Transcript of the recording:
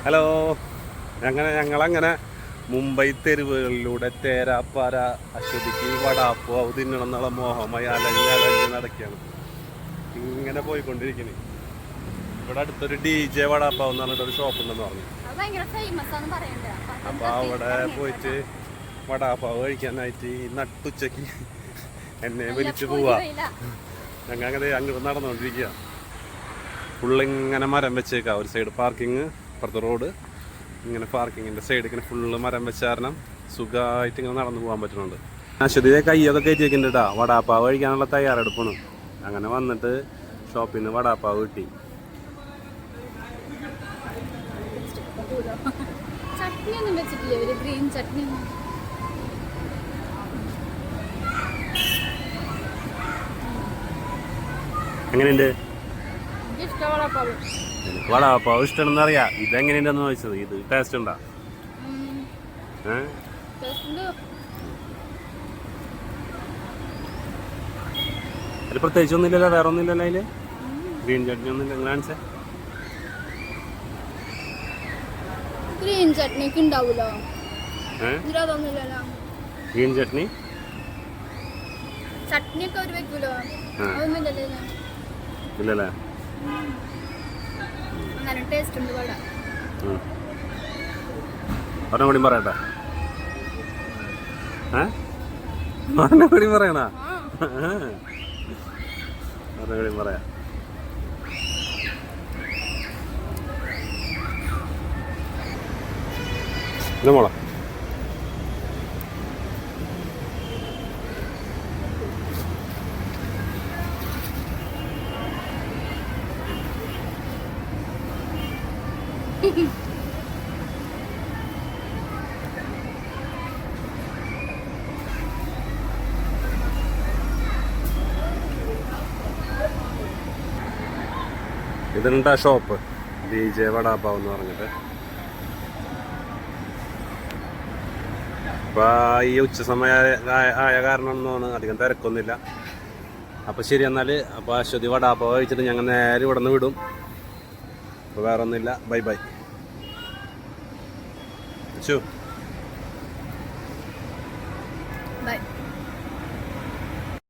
Hello. ഞങ്ങളങ്ങനെ മുംബൈ തെരുവുകളിലൂടെ തേരാപ്പാര അശ്വതിക്ക് വടാപ്പാവ് തിന്നണം എന്നുള്ള മോഹമായി അലഞ്ഞ് നടക്കുകയാണ്. ഇങ്ങനെ പോയിക്കൊണ്ടിരിക്കുന്നു. ഇവിടെ അടുത്തൊരു DJ വടാപ്പാവ് എന്ന് പറഞ്ഞിട്ടൊരു ഷോപ്പ് ഉണ്ടെന്ന് പറഞ്ഞു. അപ്പൊ അവിടെ പോയിട്ട് വടാപ്പാവ് കഴിക്കാനായിട്ട് നട്ടുച്ചക്ക് എന്നെ വിളിച്ചു പോവാ. ഞങ്ങൾ അങ്ങനെ അങ്ങോട്ട് നടന്നുകൊണ്ടിരിക്കുക. ഫുള്ളിങ്ങനെ മരം വെച്ചേക്കാം. ഒരു സൈഡ് പാർക്കിങ്, അപ്പുറത്തെ റോഡ്, ഇങ്ങനെ പാർക്കിങ്ങിൻ്റെ സൈഡ് ഇങ്ങനെ ഫുള്ള് മരം വെച്ച കാരണം സുഖമായിട്ട് ഇങ്ങനെ നടന്നു പോകാൻ പറ്റുന്നുണ്ട്. അശ്വതിയെ കയ്യൊക്കെ കയറ്റി വെക്കുന്നുണ്ട് കേട്ടോ. വടാപ്പാവ് കഴിക്കാനുള്ള തയ്യാറെടുപ്പാണ്. അങ്ങനെ വന്നിട്ട് ഷോപ്പിൽ നിന്ന് വടാപ്പാവ് കിട്ടി. എങ്ങനെയുണ്ട്? എനിക്ക് വടാപ്പാവ് ഇഷ്ടമാണെന്ന് അറിയാം. ഇതെങ്ങനെയുണ്ടെന്ന് ചോദിച്ചത്. ഇത് ടേസ്റ്റ് ഉണ്ടോ? അതിൽ പ്രത്യേകിച്ച് ഒന്നുമില്ലല്ലോ, വേറെ ഒന്നുമില്ലല്ലോ അതില്. ഗ്രീൻ ചട്നി ഒന്നുമില്ല. എങ്ങനെ കാണിച്ചേ? ഗ്രീൻ ചട്നി ഉണ്ടാവൂലോ. ഗ്രീൻ ചട്നി ചട്നിയൊക്കെ ഒരു വെക്കൂലോ. അതൊന്നുമില്ലല്ലോ. ഇല്ലല്ലേ? നല്ല ടേസ്റ്റ് ഉണ്ട് വട. ഒരെണ്ണം കൂടി പറയട്ടെ? ഒരെണ്ണം കൂടി പറയണ? ഒരെണ്ണം കൂടി പറയാം. മോളെ ഇതിനുണ്ടാ ഷോപ്പ് DJ വടാപ്പാവ് എന്ന് പറഞ്ഞിട്ട്. അപ്പൊ ഈ ഉച്ച സമയ ആയ കാരണം ഒന്നും അധികം തിരക്കൊന്നുമില്ല. അപ്പൊ ശരി എന്നാല്. അപ്പൊ അശ്വതി വടാപ്പാവ് കഴിച്ചിട്ട് ഞങ്ങൾ നേരെ ഇവിടെ നിന്ന് വിടും. അപ്പൊ വേറെ ഒന്നുമില്ല. Bye bye. ബൈ.